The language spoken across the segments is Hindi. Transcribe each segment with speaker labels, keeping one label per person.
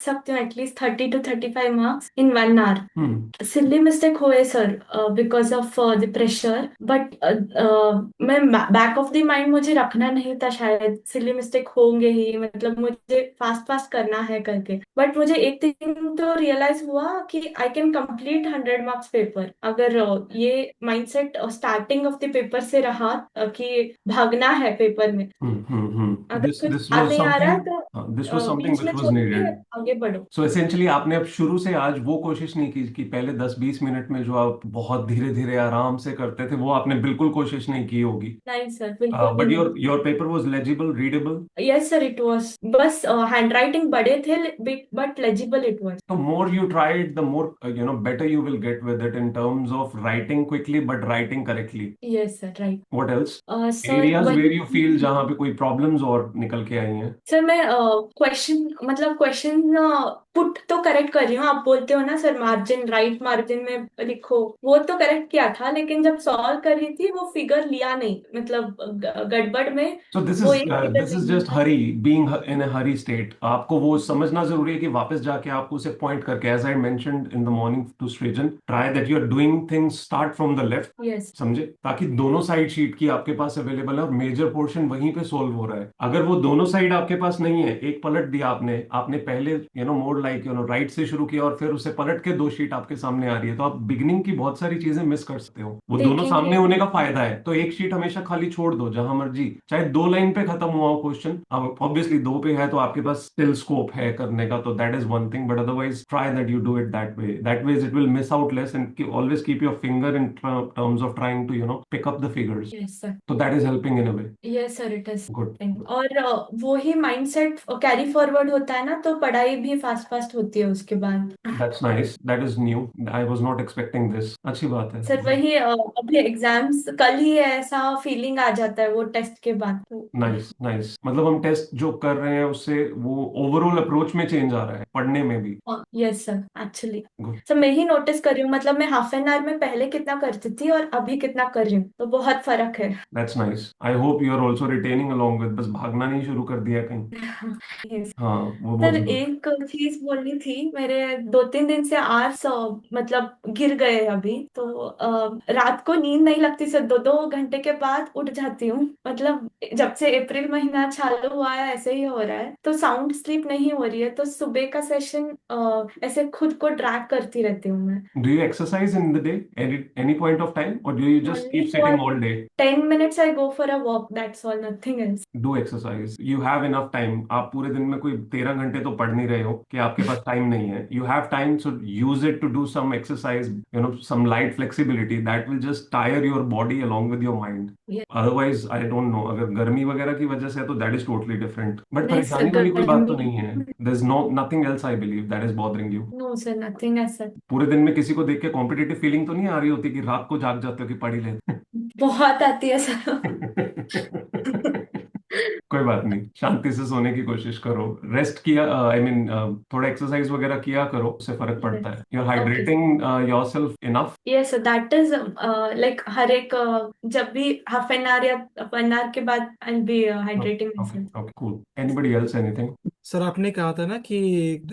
Speaker 1: सकती हूँ at least 30 to 35 marks in 1 hour.
Speaker 2: Hmm
Speaker 1: silly mistake हुए sir, because of the pressure, but मैं बैक ऑफ द माइंड मुझे रखना नहीं था, शायद सिली मिस्टेक होंगे ही, मतलब मुझे फास्ट फास्ट करना है करके। बट मुझे एक थिंग तो रियलाइज हुआ कि I can complete 100 marks paper, अगर ये mindset starting of the paper से रहा कि भागना है पेपर में। अगर
Speaker 2: दिस
Speaker 1: कुछ
Speaker 2: दिस
Speaker 1: याद
Speaker 2: वाज
Speaker 1: नहीं आ रहा है
Speaker 2: समथिंग,
Speaker 1: तो
Speaker 2: this was something
Speaker 1: beach
Speaker 2: which
Speaker 1: में
Speaker 2: वाज
Speaker 1: छोड़ के
Speaker 2: नीडेड।
Speaker 1: आगे बढ़ो।
Speaker 2: सो एसेंशियली आपने अब शुरू से आज वो कोशिश नहीं की कि पहले 10-20 मिनट में जो आप बहुत धीरे धीरे आराम से करते थे, वो आपने बिल्कुल कोशिश नहीं की होगी।
Speaker 1: नहीं सर, बिल्कुल भी
Speaker 2: बट
Speaker 1: नहीं।
Speaker 2: Your paper was legible, readable.
Speaker 1: Yes sir, it was, बस हैंड राइटिंग बड़े थे but legible it was.
Speaker 2: The more you try it, the more better you will get with it in terms of writing quickly but writing correctly.
Speaker 1: Yes sir, right.
Speaker 2: What else?
Speaker 1: Sir
Speaker 2: Areas where
Speaker 1: वही,
Speaker 2: you feel जहाँ पे कोई problems और निकल के आई हैं?
Speaker 1: सर मैं क्वेश्चन, मतलब क्वेश्चन पुट तो करेक्ट कर रही हूँ, आप बोलते हो ना सर मार्जिन, राइट मार्जिन में लिखो, वो तो करेक्ट किया था, लेकिन जब सॉल्व कर रही थी वो फिगर लिया नहीं, मतलब गड़बड़ में
Speaker 2: So this
Speaker 1: वो
Speaker 2: is
Speaker 1: एक फिगर
Speaker 2: this is
Speaker 1: लिया
Speaker 2: just
Speaker 1: था।
Speaker 2: hurry, being in a hurry state. आपको वो समझना जरूरी है कि वापस जाके आपको उसे पॉइंट करके, as I mentioned in the morning to Srijan, try that you're doing things start from the left.
Speaker 1: Yes.
Speaker 2: समझे? ताकि दोनों साइड शीट की आपके पास अवेलेबल है और मेजर पोर्शन वहीं पे सोल्व हो रहा है। अगर वो दोनों साइड आपके पास नहीं है, एक पलट दिया आपने, आपने पहले मोड लाइक राइट से शुरू किया और फिर उसे पलट के दो शीट आपके सामने आ रही है, तो आप बिगिनिंग की बहुत सारी चीजें मिस कर सकते हो। वो दोनों
Speaker 1: देखेंगे।
Speaker 2: सामने होने का फायदा है, तो एक शीट हमेशा खाली छोड़ दो जहां मर्जी, चाहे 2 लाइन पे खत्म हुआ हो क्वेश्चन। अब ऑब्वियसली 2 पे है तो आपके पास स्टिल स्कोप है करने का, तो that is one thing, but otherwise try that you do it that way it will miss out less and always keep your finger in terms of trying to pick up the figures.
Speaker 1: Yes sir.
Speaker 2: तो that is helping in a way.
Speaker 1: Yes sir, it is.
Speaker 2: Good.
Speaker 1: और वो ही माइंडसेट कैरी फॉरवर्ड होता है ना, तो पढ़ाई भी फास्ट फास्ट होती है उसके बाद।
Speaker 2: That's nice, that is new, I was not expecting this. अच्छी बात है।
Speaker 1: सर वही, अभी एग्जाम्स कल ही है, ऐसा फीलिंग आ जाता है वो टेस्ट के बाद तो।
Speaker 2: नाइस नाइस, मतलब हम टेस्ट जो कर रहे हैं उससे वो ओवरऑल अप्रोच में चेंज आ रहा है, पढ़ने में भी।
Speaker 1: Yes sir, actually.
Speaker 2: Good.
Speaker 1: Sir मैं ही नोटिस कर रही हूँ, मतलब मैं हाफ एन आवर में पहले कितना करती थी और अभी कितना कर रही हूँ, तो बहुत फर्क है।
Speaker 2: That's nice, I hope you are also retaining along with, बस भागना नहीं शुरू कर दिया कहीं।
Speaker 1: Yes.
Speaker 2: हाँ, वो बहुत
Speaker 1: सर
Speaker 2: जरूरी।
Speaker 1: एक चीज बोलनी थी, मेरे 2-3 दिन से आर्स मतलब गिर गए अभी, तो रात को नींद नहीं लगती सर, 2-2 घंटे के बाद उठ जाती हूँ, मतलब जब से अप्रैल महीना चालू हुआ है ऐसे ही हो रहा है, तो साउंड स्लीप नहीं हो रही है, तो सुबह का सेशन ऐसे खुद को ड्रैग करती रहती हूँ मैं।
Speaker 2: Do you exercise in the day at any point of time, or do you just
Speaker 1: only
Speaker 2: keep
Speaker 1: for
Speaker 2: sitting all day?
Speaker 1: 10 minutes I go for a walk, that's all, nothing else.
Speaker 2: Do exercise, you have enough time. आप पूरे दिन में कोई 13 घंटे तो पढ़ नहीं रहे हो कि आपके पास टाइम नहीं है। You have time, so use it to do some exercise, some light flexibility that will just tire your body along with your mind. Otherwise I don't know, अगर गर्मी वगैरह की वजह से है तो that is totally different, but
Speaker 1: नहीं सर,
Speaker 2: परेशानी वाली कोई बात तो
Speaker 1: गर्मी।
Speaker 2: नहीं है। There is no nothing else I believe that is bothering you.
Speaker 1: No sir, nothing ऐसा।
Speaker 2: पूरे दिन में किसी को देख के कॉम्पिटिटिव फीलिंग तो नहीं आ रही होती कि रात को जाग जाते हो कि पढ़ ही लेते
Speaker 1: बहुत आती है सर।
Speaker 2: कोई बात नहीं, शांति से सोने की कोशिश करो, रेस्ट किया, आई मीन थोड़ा एक्सरसाइज वगैरह किया करो, उससे फर्क पड़ता है। You are
Speaker 1: okay.
Speaker 2: Hydrating yourself enough.
Speaker 1: Yes that is, like हर एक जब भी हाफ एन आवर या 1 आवर के बाद I be hydrating
Speaker 2: okay
Speaker 1: my
Speaker 2: okay, cool. Anybody else, anything?
Speaker 3: Sir आपने कहा था ना कि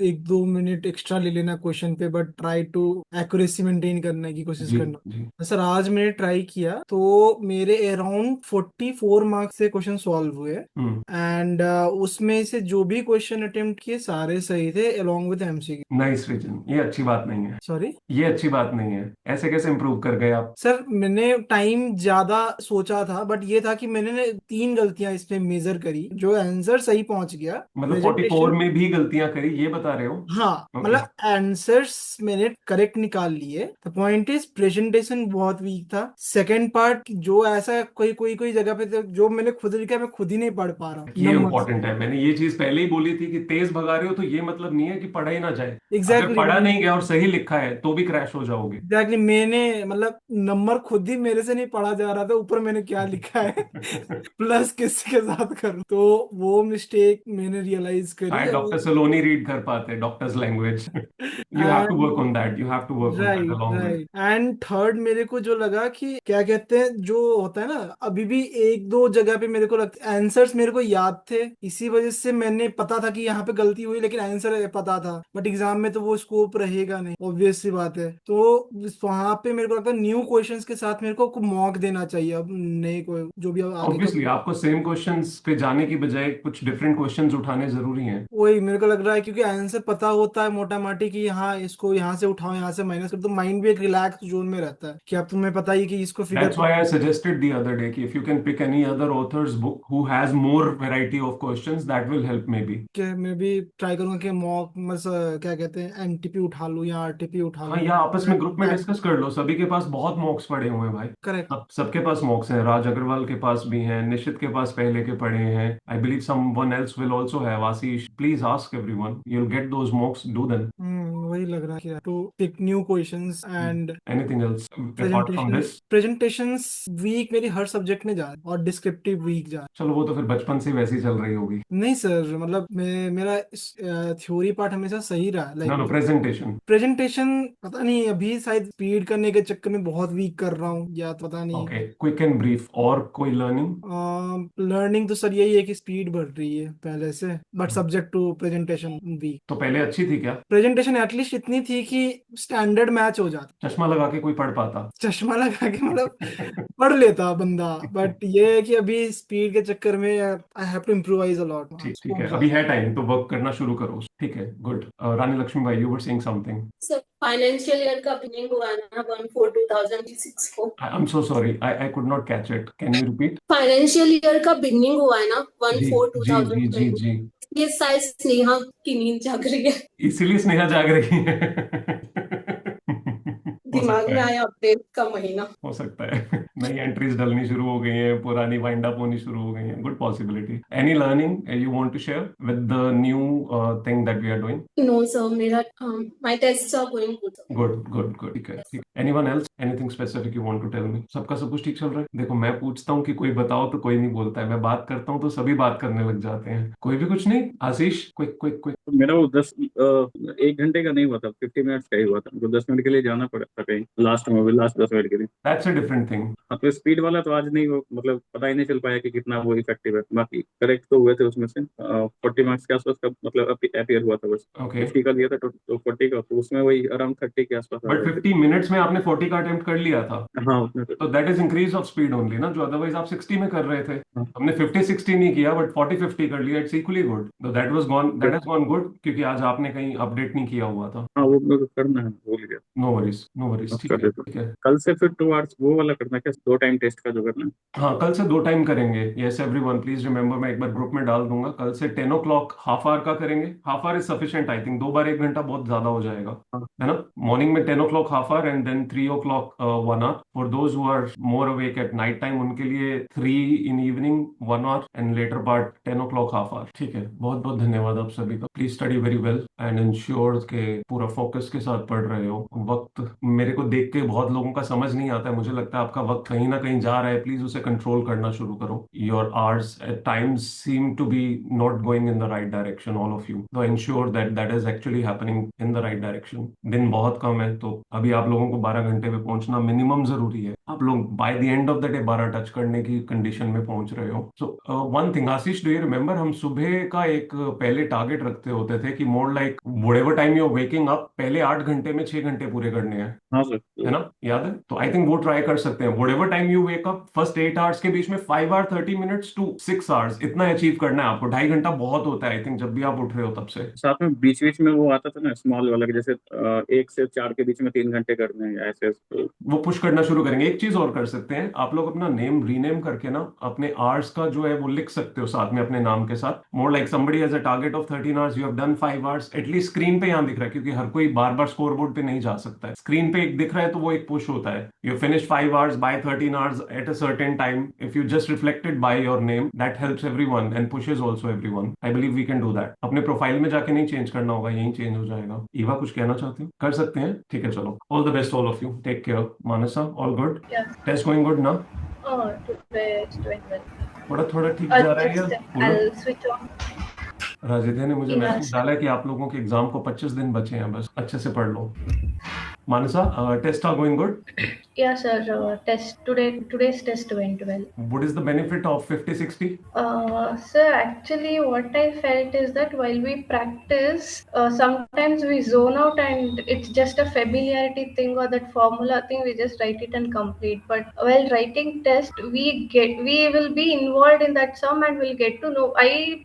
Speaker 3: 1-2 मिनट एक्स्ट्रा ले लेना क्वेश्चन पे, but try to accuracy maintain करने की कोशिश
Speaker 2: जी
Speaker 3: करना।
Speaker 2: जी।
Speaker 3: सर आज मैंने ट्राई किया तो मेरे अराउंड 44 मार्क्स से क्वेश्चन सॉल्व हुए।
Speaker 2: हम्म।
Speaker 3: एंड उसमें से जो भी क्वेश्चन अटेम्प्ट किए सारे सही थे along with MCQ.
Speaker 2: Nice reason, ये अच्छी बात नहीं है।
Speaker 3: सॉरी
Speaker 2: ये अच्छी बात नहीं है, ऐसे कैसे इंप्रूव कर गए आप?
Speaker 3: सर, मैंने टाइम ज्यादा सोचा था, बट ये था कि मैंने 3 गलतियां इसमें मेजर करी, जो आंसर सही पहुंच गया।
Speaker 2: मतलब 44
Speaker 3: प्रेजेंटेशन,
Speaker 2: में भी गलतियां करी, ये बता रहे हो?
Speaker 3: हाँ
Speaker 2: ओके।
Speaker 3: मतलब आंसर्स मैंने करेक्ट निकाल लिए। द पॉइंट इज प्रेजेंटेशन बहुत वीक था। सेकंड पार्ट जो ऐसा कोई कोई कोई जगह पे तो जो मैंने खुद लिखा मैं खुद ही नहीं पढ़ पा रहा हूँ
Speaker 2: ये
Speaker 3: नंबर्स।
Speaker 2: इंपॉर्टेंट है, मैंने ये चीज पहले ही बोली थी कि तेज भगा रहे हो तो ये मतलब नहीं है कि पढ़ा ही ना जाए। अगर
Speaker 3: एग्जैक्टली
Speaker 2: पढ़ा नहीं गया और सही लिखा है तो भी क्रैश हो जाओगे।
Speaker 3: एग्जैक्टली मैंने मतलब नंबर खुद ही मेरे से नहीं पढ़ा जा रहा था, ऊपर मैंने क्या लिखा है प्लस किसी के साथ करूँ, तो वो मिस्टेक मैंने रियलाइज रिवाइज करी
Speaker 2: शायद डॉक्टर सलोनी रीड कर पाते, doctors language. You have to work
Speaker 3: and
Speaker 2: on that, you have to work on that
Speaker 3: right
Speaker 2: along with.
Speaker 3: Right and third मेरे को जो लगा कि क्या कहते हैं जो होता है ना, अभी भी एक दो जगह पे मेरे को लगता आंसर्स मेरे को याद थे, इसी वजह से मैंने पता था कि यहाँ पे गलती हुई, लेकिन आंसर पता था, बट एग्जाम में तो वो स्कोप रहेगा नहीं, ऑब्वियस सी बात है। तो वहां पे मेरे को लगता है न्यू क्वेश्चंस के साथ मेरे को मॉक देना चाहिए, अब नए को जो भी अब आगे का।
Speaker 2: ऑब्वियसली आपको सेम क्वेश्चंस पे जाने की बजाय कुछ डिफरेंट क्वेश्चंस उठाने जरूरी हैं।
Speaker 3: वही मेरे को लग रहा है, क्योंकि आंसर पता होता है मोटा माटी कि हाँ इसको यहाँ से उठाओ यहाँ से माइनस कर, तो माइंड भी एक रिलैक्स जोन में रहता है कि अब तुम्हें पता ही है कि इसको figure
Speaker 2: That's why I suggested the other day कि if you can pick any other author's book who has more variety of questions, that will help maybe.
Speaker 3: के मैं भी ट्राई करूंगा कि मॉक क्या कहते हैं एमटीपी उठा लूं या आरटीपी उठा
Speaker 2: हाँ,
Speaker 3: लूं।
Speaker 2: या आपस में ग्रुप में डिस्कस कर लो, सभी के पास बहुत मॉक्स पड़े हुए हैं भाई।
Speaker 3: करेक्ट।
Speaker 2: सबके पास मॉक्स हैं, राज अग्रवाल के पास भी हैं, निशित के पास पहले के पड़े हैं, I believe someone else will also have, Ashish please ask everyone, you will get those mocks, do them.
Speaker 3: वही लग रहा है कि to pick new questions and
Speaker 2: anything else apart from
Speaker 3: presentations.
Speaker 2: This?
Speaker 3: Presentations week मेरी हर सब्जेक्ट में जा रही है और डिस्क्रिप्टिव वीक जा रही
Speaker 2: चलो वो तो फिर बचपन से वैसी चल रही होगी।
Speaker 3: है। नहीं सर, मतलब मेरा थ्योरी पार्ट हमेशा सही रहा,
Speaker 2: no
Speaker 3: like
Speaker 2: no, presentation.
Speaker 3: Presentation पता नहीं, अभी शायद स्पीड करने के चक्कर में बहुत वीक कर रहा हूँ या पता नहीं।
Speaker 2: Okay, quick and brief. और कोई लर्निंग?
Speaker 3: लर्निंग तो सर यही है कि स्पीड बढ़ रही है पहले से, but subject to presentation week.
Speaker 2: तो पहले अच्छी थी क्या?
Speaker 3: प्रेजेंटेशन एटलीस्ट इतनी थी कि स्टैंडर्ड मैच हो जाता।
Speaker 2: चश्मा लगा के कोई पढ़ पाता?
Speaker 3: चश्मा लगा के मतलब पढ़ लेता बंदा, बट ये है कि अभी स्पीड के चक्कर में I have to improvise a lot.
Speaker 2: ठीक ठीक है, अभी है टाइम तो वर्क करना शुरू करो। ठीक है, गुड। रानी लक्ष्मी भाई, you were saying something.
Speaker 4: Sir financial year का बिलिंग हुआ है ना 1/4/2026 को।
Speaker 2: I am so sorry, I could not catch it, can you repeat?
Speaker 4: Financial year का बिलिंग हुआ है ना
Speaker 2: जी जी जी जी
Speaker 4: 1/4/2020।
Speaker 2: जी।
Speaker 4: ये शायद स्नेहा की नींद जाग रही है।
Speaker 2: इसीलिए स्नेहा जाग रही है। हो
Speaker 4: दिमाग
Speaker 2: सकता
Speaker 4: में
Speaker 2: है,
Speaker 4: आया अपडेट का महीना।
Speaker 2: हो सकता है। नई एंट्रीज डलनी शुरू हो गई हैं, पुरानी वाइंड अप होनी शुरू हो गई हैं, good possibility. Any learning you want to share with the new thing that we are doing?
Speaker 4: No sir, मेरा my tests are going good.
Speaker 2: Good good good, ठीक है ठीक है। Anyone else, anything specific you want to tell me? सबका सब कुछ ठीक चल रहा है? देखो, मैं पूछता हूँ कि कोई बताओ तो कोई नहीं बोलता है, मैं बात करता हूँ तो सभी बात करने लग जाते हैं, कोई भी कुछ नहीं। आशीष, क्विक क्विक क्विक।
Speaker 5: मेरा वो 1 घंटे का नहीं हुआ था, 50 मिनट्स का ही हुआ था। तो 10 मिनट के लिए जाना पड़ा था कहीं, लास्ट 10 मिनट के लिए।
Speaker 2: That's a different thing.
Speaker 5: हाँ, तो स्पीड वाला तो आज नहीं हो, मतलब पता ही नहीं चल पाया कि कितना वो इफेक्टिव है। बाकी करेक्ट तो हुए थे उसमें से 40 मार्क्स के आसपास का मतलब अपियर हुआ था बस।
Speaker 2: ओके,
Speaker 5: 50 का दिया था तो 40 का, तो उसमें वही अराउंड 30 के आसपास आ
Speaker 2: बट
Speaker 5: गए थे।
Speaker 2: 50 मिनट्स में आपने 40 का अटेम्प्ट कर लिया था,
Speaker 5: हाँ उसमें तो।
Speaker 2: तो that is increase of speed only ना, जो अदरवाइज आप 60 में कर रहे थे।
Speaker 5: हाँ,
Speaker 2: हमने 50-60 नहीं किया, बट 40-50 कर लिया, इट्स इक्वली गुड। तो दैट हैज गॉन गुड, क्योंकि आज आपने कहीं अपडेट नहीं किया हुआ था।
Speaker 5: हाँ वो मेरे को करना है, भूल गया।
Speaker 2: नो वरीज नो वरीज,
Speaker 5: अब
Speaker 2: ठीक
Speaker 5: कर
Speaker 2: है
Speaker 5: देता
Speaker 2: ठीक
Speaker 5: हूँ।
Speaker 2: है।
Speaker 5: कल से फिर 2 आवर्स वो वाला करना है क्या, 2 टाइम टेस्ट का जो करना है?
Speaker 2: हाँ, कल से 2 टाइम करेंगे। यस एवरीवन, प्लीज रिमेंबर, मैं एक बार ग्रुप में डाल दूंगा। कल से 10 ओ क्लॉक हाफ आवर का करेंगे। Half hour is sufficient I think, 2 बार 1 घंटा बहुत ज्यादा हो जाएगा,
Speaker 5: हाँ
Speaker 2: है ना? मॉर्निंग में 10 o'clock half hour and then 3 o'clock 1 hour. For those who are more awake at night time, उनके लिए 3 in evening 1 hour and later part 10 o'clock half hour. ठीक है, बहुत बहुत धन्यवाद आप सभी का। Please study very well and ensure के पूरा फोकस के साथ पढ़ रहे हो। वक्त मेरे को देख के बहुत लोगों का समझ नहीं आता है, मुझे लगता है आपका वक्त कहीं ना कहीं जा रहा है, प्लीज उसे कंट्रोल करना शुरू करो। Your hours at times seem to be not going in the right direction, all of you, तो ensure that that is actually happening in the right direction. दिन बहुत कम है, तो अभी आप लोगों को 12 घंटे पे पहुंचना मिनिमम जरूरी है। आप लोग by the end of the day 12 touch करने की कंडीशन में पहुंच रहे हो। So one thing, Ashish, do you remember हम सुबह का एक पहले टारगेट रखते होते थे कि more like whatever time you are waking up, पहले 8 घंटे में 6 घंटे पूरे करने हैं,
Speaker 5: हाँ सर।
Speaker 2: है ना? याद है? तो आई थिंक वो ट्राई कर सकते हैं। Whatever time you wake up, first 8 hours के बीच में 5 आवर 30 मिनट्स टू 6 आवर्स, इतना अचीव करना है आपको। 2.5 घंटा बहुत होता है आई थिंक, जब भी आप उठ रहे हो तब से।
Speaker 5: साथ में बीच बीच में वो आता था ना स्मॉल वाला कि जैसे 1 से 4 के बीच में 3 घंटे करने हैं, ऐसे ऐसे।
Speaker 2: वो पुश करना शुरू करेंगे। एक चीज और कर सकते हैं, आप लोग अपना नेम रीनेम करके ना अपने आवर्स का जो है वो लिख सकते हो साथ में अपने नाम के साथ। More like somebody has a target of 13 hours, you have done 5 hours, at least screen पे यहाँ दिख रहा है, क्योंकि हर कोई बार बार स्कोर बोर्ड पे नहीं जा सकता है। स्क्रीन पे एक दिख रहा है तो वो एक पुश होता है, you finish 5 hours by 13 hours at a certain time. If you just reflected by your name, that helps everyone and pushes also everyone. I believe we can do that. अपने प्रोफाइल में जाके नहीं चेंज करना होगा, यही चेंज हो जाएगा। ईवा, कुछ कहना चाहती हूँ? कर सकते हैं, ठीक है, चलो। All the best all of you, take care. Mansa, all good?
Speaker 1: Yeah.
Speaker 2: Test going good ना?
Speaker 1: Today it's doing well.
Speaker 2: थोड़ा थोड़ा ठीक जा रहा है या
Speaker 1: Just
Speaker 2: पूरा?
Speaker 1: I'll switch on.
Speaker 2: राजिद्या ने मुझे
Speaker 1: Yeah,
Speaker 2: मैसेज डाला है कि आप लोगों के एग्जाम को 25 दिन बचे हैं, बस अच्छे से पढ़ लो। Manasa, tests are going good.
Speaker 1: yeah, sir. Today's test went well.
Speaker 2: What is the benefit of 50-60?
Speaker 1: Sir, actually, what I felt is that while we practice, sometimes we zone out and it's just a familiarity thing or that formula thing, we just write it and complete. But while writing test, we will be involved in that sum and we'll get to know.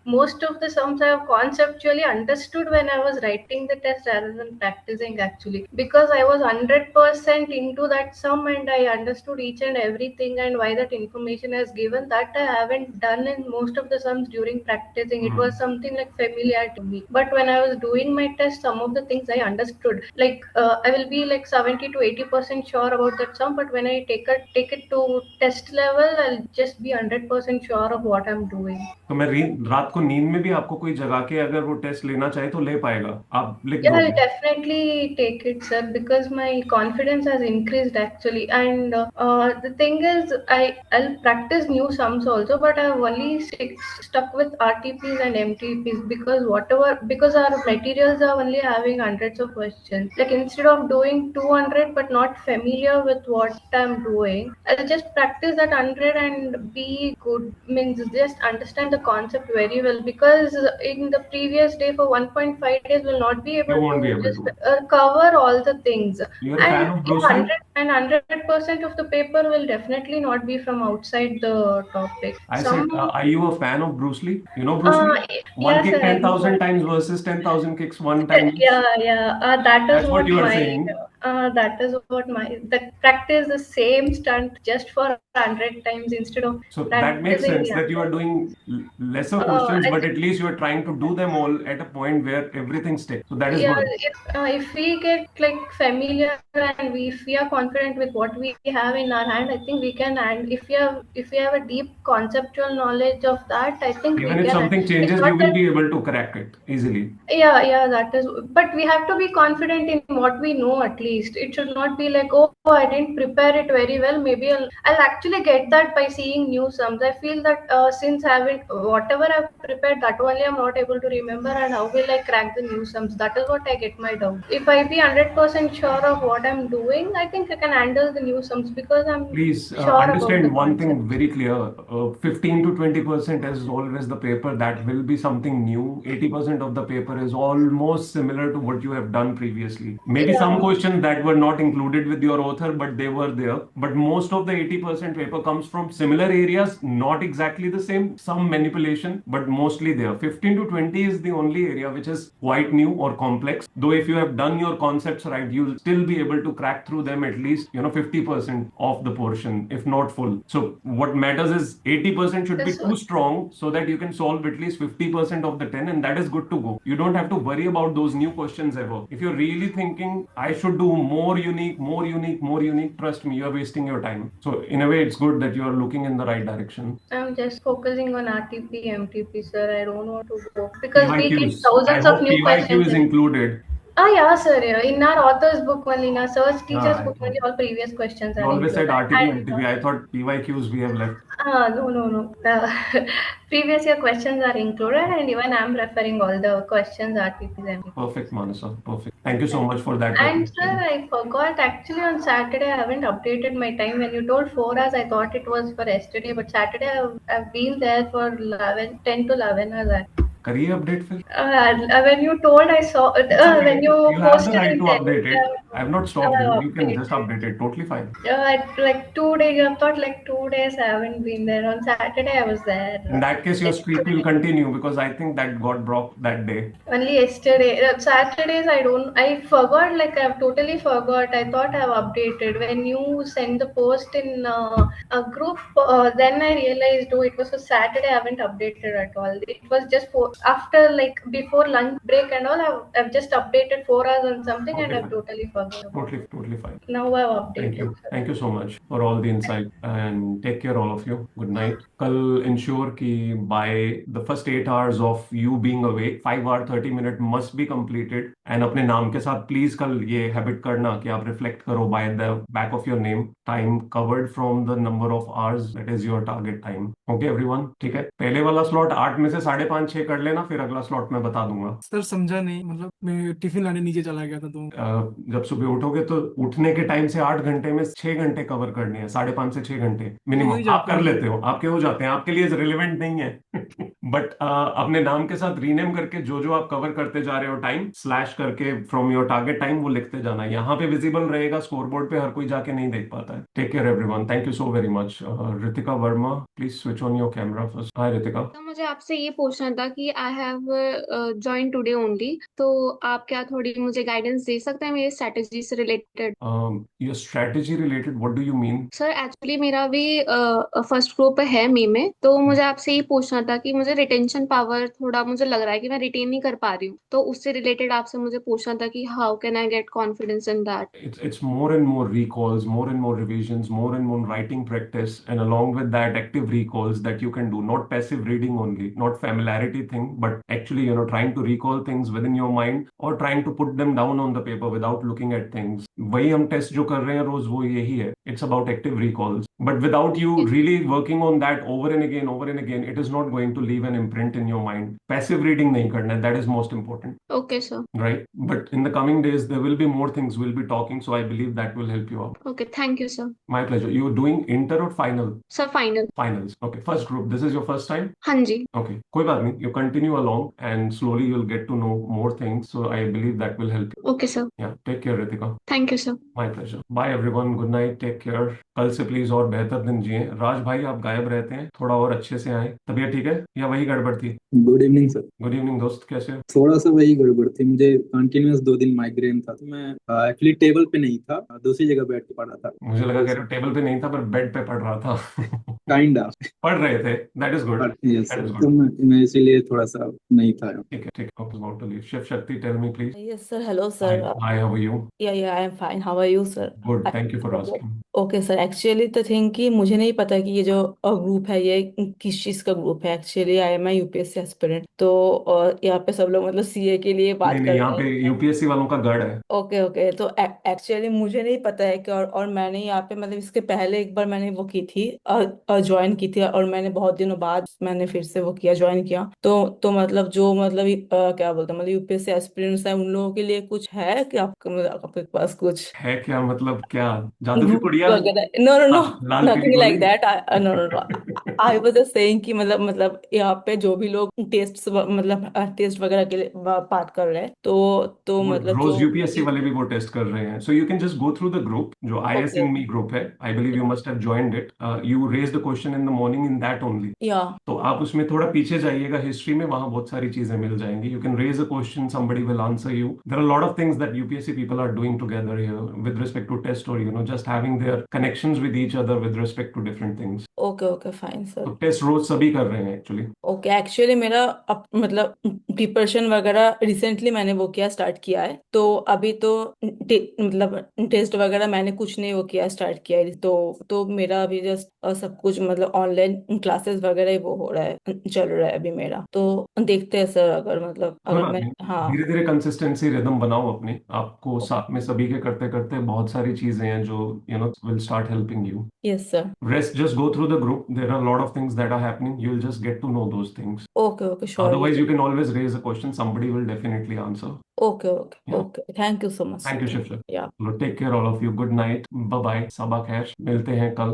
Speaker 1: Most of the sums I have conceptually understood when I was writing the test rather than practicing actually. Because I was 100% into that sum and I understood each and everything and why that information is given, that I haven't done in most of the sums during practicing. It was something like familiar to me. But when I was doing my test, some of the things I understood. Like I will be like 70 to 80% sure about that sum, but when I take it to test level, I'll just be 100% sure of what I'm doing.
Speaker 2: तो मैं रात को नींद में भी आपको कोई जगा के अगर वो टेस्ट लेना चाहे तो ले पाएगा, आप लिख
Speaker 1: Yeah, I'll
Speaker 2: दोगे?
Speaker 1: definitely take it, sir, because my confidence has increased actually. And the thing is, I'll practice new sums also, but I've only stuck with RTPs and MTPs because our materials are only having hundreds of questions. Like instead of doing 200 but not familiar with what I'm doing, I'll just practice that 100 and be good. Means just understand the concept very well, because in the previous day for 1.5 days will not be
Speaker 2: You
Speaker 1: able
Speaker 2: won't be
Speaker 1: to
Speaker 2: able
Speaker 1: just
Speaker 2: to.
Speaker 1: cover all the things.
Speaker 2: You're a fan
Speaker 1: And
Speaker 2: of
Speaker 1: yeah,
Speaker 2: Bruce Lee?
Speaker 1: 100% of the paper will definitely not be from outside the topic.
Speaker 2: I said,
Speaker 1: Some
Speaker 2: are you a fan of Bruce Lee? You know Bruce Lee? One
Speaker 1: yes,
Speaker 2: kick
Speaker 1: I know.
Speaker 2: 10,000 times versus 10,000 kicks one time.
Speaker 1: Yeah. That is
Speaker 2: That's what
Speaker 1: what
Speaker 2: you are
Speaker 1: my
Speaker 2: saying.
Speaker 1: that practice the same stunt just for 100 times instead of
Speaker 2: So that makes
Speaker 1: practicing
Speaker 2: sense
Speaker 1: the
Speaker 2: that you are
Speaker 1: 100.
Speaker 2: doing lesser
Speaker 1: Uh,
Speaker 2: questions,
Speaker 1: I
Speaker 2: but at least you are trying to do them all at a point where everything sticks. So that is
Speaker 1: Yeah,
Speaker 2: good.
Speaker 1: if we get like familiar and if we are confident with what we have in our hand, I think we can. And if we have a deep conceptual knowledge of that, I think we
Speaker 2: Even if
Speaker 1: can.
Speaker 2: something
Speaker 1: It's
Speaker 2: changes, you
Speaker 1: not
Speaker 2: will
Speaker 1: that.
Speaker 2: be able to correct it easily.
Speaker 1: Yeah, that is. But we have to be confident in what we know at least. It should not be like, oh, I didn't prepare it very well. Maybe I'll actually get that by seeing new sums. I feel that since having whatever I've prepared, that only I'm not able to remember, and how will I crack the new sums? That is what I get my doubt. If I be 100% sure of what I'm doing, I think I can handle the new sums because I'm
Speaker 2: Please
Speaker 1: sure about the
Speaker 2: understand one thing
Speaker 1: concept.
Speaker 2: very clear. 15 to 20% is always the paper that will be something new. 80% of the paper is almost similar to what you have done previously. Maybe some
Speaker 1: Yeah.
Speaker 2: questions that were not included with your author, but they were there. But most of the 80% paper comes from similar areas, not exactly the same, some manipulation, but mostly there. 15 to 20 is the only area which is quite new or complex. Though if you have done your concepts right, you'll still be able to crack through them at least, 50% of the portion, if not full. So what matters is 80% should be
Speaker 1: This
Speaker 2: too strong so that you can solve at least 50% of the 10, and that is good to go. You don't have to worry about those new questions ever. If you're really thinking, I should do more unique, more unique, more unique, trust me, you're wasting your time. So in a way, it's good that you are looking in the right direction.
Speaker 1: I'm just focusing on RTP, MTP, sir. I don't want to go because we get
Speaker 2: PYQs. I
Speaker 1: thousands of
Speaker 2: hope
Speaker 1: new
Speaker 2: PYQ
Speaker 1: questions.
Speaker 2: is included.
Speaker 1: Yeah, sir. Yeah. In our author's book only, in our search teacher's
Speaker 2: I
Speaker 1: book
Speaker 2: thought
Speaker 1: only, all previous questions
Speaker 2: you
Speaker 1: are
Speaker 2: always said
Speaker 1: included.
Speaker 2: RTP,
Speaker 1: And
Speaker 2: MTP. I thought PYQs we have left.
Speaker 1: no. Previous year questions are included, and even I'm referring all the questions RTPs and
Speaker 2: Perfect, Manasa. Perfect. Thank you so much for that
Speaker 1: And sir,
Speaker 2: reflection.
Speaker 1: I forgot actually on Saturday I haven't updated my time. When you told 4 hours, I thought it was for yesterday, but Saturday I've been there for 11, 10 to 11 hours.
Speaker 2: करिए अपडेट फिर.
Speaker 1: When you told, I saw
Speaker 2: It's
Speaker 1: when
Speaker 2: okay.
Speaker 1: you
Speaker 2: You have the
Speaker 1: posted
Speaker 2: right
Speaker 1: in
Speaker 2: to update it.
Speaker 1: Telegram.
Speaker 2: I have not stopped you. You can just
Speaker 1: Updated.
Speaker 2: update it. Totally fine.
Speaker 1: Like 2 days. I thought like 2 days I haven't been there. On Saturday I was
Speaker 2: In
Speaker 1: there.
Speaker 2: that case, your streak will continue because I think that got broke that day.
Speaker 1: Only yesterday. Saturdays I don't. I forgot. Like I've totally forgot. I thought I've updated. When you send the post in a group, then I realized, oh, it was for Saturday. I haven't updated at all. It was just for after like before lunch break and all. I've just updated 4 hours on something and
Speaker 2: Totally
Speaker 1: I've
Speaker 2: fine.
Speaker 1: totally forgot about it.
Speaker 2: Totally fine.
Speaker 1: Now I've
Speaker 2: Thank
Speaker 1: updated.
Speaker 2: you. Thank you so much for all the insight and take care all of you. Good night. कल ensure कि by the first 8 hours of you being awake, 5 hour 30 minute must be completed. And अपने नाम के साथ please कल ये habit करना कि आप reflect करो by the back of your name, time covered from the number of hours that is your target time. Okay everyone? ठीक है? पहले वाला slot 8 में से 5:30 6 कर लेना, फिर अगला स्लॉट मैं बता दूंगा।
Speaker 3: सर समझा नहीं, मतलब मैं टिफिन लाने नीचे चला गया था तो।
Speaker 2: जब सुबह उठोगे तो उठने के टाइम से 8 घंटे में 6 घंटे कवर करने हैं, 5.5 से 6 घंटे
Speaker 3: तो हो
Speaker 2: मिनिमम।
Speaker 3: ही
Speaker 2: आप
Speaker 3: जाते
Speaker 2: कर
Speaker 3: हैं।
Speaker 2: लेते हो, आपके हो जाते हैं, आपके लिए रिलेवेंट नहीं है। बट अपने नाम के साथ रीनेम करके जो जो आप कवर करते जा रहे हो टाइम स्लैश करके फ्रॉम योर टारगेट टाइम वो लिखते जाना, यहाँ पे विजिबल रहेगा, स्कोर बोर्ड पे हर कोई जाके नहीं देख पाता है। Take care everyone, thank you so very much. Ritika Verma, please switch on your camera first. Hi Ritika.
Speaker 6: तो मुझे आपसे ये पूछना था कि I have join today only, तो आप क्या थोड़ी मुझे गाइडेंस दे सकते हैं मेरी स्ट्रेटेजी से related?
Speaker 2: Your strategy related, what do you mean?
Speaker 6: Sir actually मेरा भी फर्स्ट ग्रुप है मई में, तो मुझे आपसे ये पूछना था कि मुझे रिटेंशन पावर थोड़ा मुझे लग रहा है कि मैं रिटेन नहीं कर पा रही हूँ, तो उससे रिलेटेड आपसे मुझे पूछना था कि how can I get confidence in that?
Speaker 2: It's more and more recalls, more and more revisions, more and more writing practice, and along with that, active recalls that you can do. Not passive reading only, not familiarity thing, but actually, trying to recall things within your mind or trying to put them down on the paper without looking at things. वही हम टेस्ट जो कर रहे हैं रोज, वो यही है. It's about active recalls. But without you really working on that over and again, it is not going to leave an imprint in your mind. Passive reading नहीं करना है. That is most important.
Speaker 6: Okay sir.
Speaker 2: Right. But in the coming days, there will be more things we'll be talking. So I believe that will help you out.
Speaker 6: Okay, thank you sir.
Speaker 2: My pleasure. You're doing inter or final?
Speaker 6: Sir final.
Speaker 2: Finals. Okay. First group. This is your first time?
Speaker 6: हाँ जी।
Speaker 2: Okay. कोई बात नहीं. You continue along and slowly you'll get to know more things. So I believe that will help you.
Speaker 6: Okay sir.
Speaker 2: Yeah. Take care, Ritika.
Speaker 6: Thank you sir.
Speaker 2: My pleasure. Bye everyone. Good night. Take care. कल से प्लीज और बेहतर दिन जिए। राज भाई आप गायब रहते हैं, थोड़ा और अच्छे से आए। तबीयत ठीक है या वही गड़बड़ थी?
Speaker 7: Good evening sir.
Speaker 2: Good evening दोस्त, कैसे हो?
Speaker 7: थोड़ा सा वही गड़बड़ थी, मुझे कंटिन्यूअस 2 दिन माइग्रेन था, तो मैं एक्चुअली टेबल पे नहीं था, दूसरी जगह बैठ के पढ़ा था।
Speaker 2: मुझे लगा कह रहे हो टेबल पे नहीं था पर बेड पे पढ़ रहा था।
Speaker 7: Kind of.
Speaker 2: पढ़ रहे थे। That is good.
Speaker 7: Yes
Speaker 2: that
Speaker 7: sir,
Speaker 2: is
Speaker 7: तो
Speaker 2: गुड।
Speaker 7: मैं इसीलिए थोड़ा सा नहीं था।
Speaker 2: ठीक है ठीक है। About to leave. Shiv Shakti, tell me please.
Speaker 8: Yes, sir. Hello, sir.
Speaker 2: Hi hi, how are you?
Speaker 8: Yeah, I am fine. How are you, sir?
Speaker 2: Good,
Speaker 8: I-
Speaker 2: thank you for asking.
Speaker 8: Okay sir, actually तो थिंक कि मुझे नहीं पता कि ये जो ग्रुप है ये किस चीज़ का ग्रुप है। Actually I am UPSC aspirant, तो यहाँ पे सब लोग मतलब सीए के लिए
Speaker 2: नहीं
Speaker 8: बात
Speaker 2: नहीं,
Speaker 8: कर
Speaker 2: यहाँ
Speaker 8: रहे
Speaker 2: पे
Speaker 8: हैं।
Speaker 2: यूपीएससी वालों का गढ़ है।
Speaker 8: ओके ओके, तो एक्चुअली मुझे नहीं पता है कि और मैंने यहाँ पे मतलब इसके पहले एक बार मैंने वो की थी, ज्वाइन की थी, और मैंने बहुत दिनों बाद मैंने फिर से वो किया, ज्वाइन किया। तो मतलब जो मतलब क्या बोलते हैं, मतलब यूपीएससी एस्पिरेंट्स है उन लोगों के लिए कुछ है कि आपके मतलब आपके पास कुछ
Speaker 2: है क्या मतलब, क्या जादू की
Speaker 8: ग्रुप
Speaker 2: पुड़िया?
Speaker 8: वगैरह? नो नो नो,
Speaker 2: लाल पीली
Speaker 8: नथिंग लाइक
Speaker 2: गोली?
Speaker 8: That. No no no, I was just saying कि मतलब यहाँ पे जो भी लोग टेस्ट मतलब टेस्ट वगैरह के लिए बात कर रहे हैं, तो
Speaker 2: वो
Speaker 8: मतलब
Speaker 2: रोज
Speaker 8: जो
Speaker 2: यूपीएससी वाले भी वो टेस्ट कर रहे हैं। So you can just go through the group जो IS
Speaker 8: okay
Speaker 2: in me group है। I believe you must have joined it. You raise the question in the morning in that only.
Speaker 8: या
Speaker 2: तो आप उसमें थोड़ा पीछे जाइएगा हिस्ट्री में, वहां बहुत सारी चीजें मिल जाएंगी। You can raise a question, somebody will answer you. There are a lot of things that UPSC people are doing together here with respect to test, or just having their connections with each other with respect to different things.
Speaker 8: Okay okay fine
Speaker 2: तो
Speaker 8: सर।
Speaker 2: टेस्ट रोज सभी कर रहे हैं एक्चुअली।
Speaker 8: ओके, एक्चुअली मेरा मतलब प्रिपरेशन वगैरह रिसेंटली मैंने वो किया, स्टार्ट किया है। तो अभी तो मतलब टेस्ट वगैरह मैंने कुछ नहीं वो किया, स्टार्ट किया है। तो मेरा अभी जस्ट सब कुछ मतलब ऑनलाइन क्लासेस वगैरह ही वो हो रहा है, चल रहा है अभी मेरा। तो देखते हैं सर, अगर मतलब
Speaker 2: कोई
Speaker 8: अगर
Speaker 2: बात
Speaker 8: मैं,
Speaker 2: नहीं,
Speaker 8: हाँ।
Speaker 2: धीरे धीरे कंसिस्टेंसी रिदम बनाओ अपनी। आपको साथ में सभी के करते करते बहुत सारी चीजें हैं जो will start helping you.
Speaker 8: Yes sir.
Speaker 2: Rest, just go through the group. There are a lot of things that are happening. You'll just get to know those things.
Speaker 8: Okay okay, surely
Speaker 2: Otherwise,
Speaker 8: sir.
Speaker 2: you can always raise a question. Somebody will definitely answer.
Speaker 8: Okay okay
Speaker 2: Yeah.
Speaker 8: Okay, thank you so much
Speaker 2: Thank
Speaker 8: sir.
Speaker 2: you, Shiv.
Speaker 8: या
Speaker 2: Take care, all of you. Good night. Bye bye. Sabah khair. मिलते हैं कल।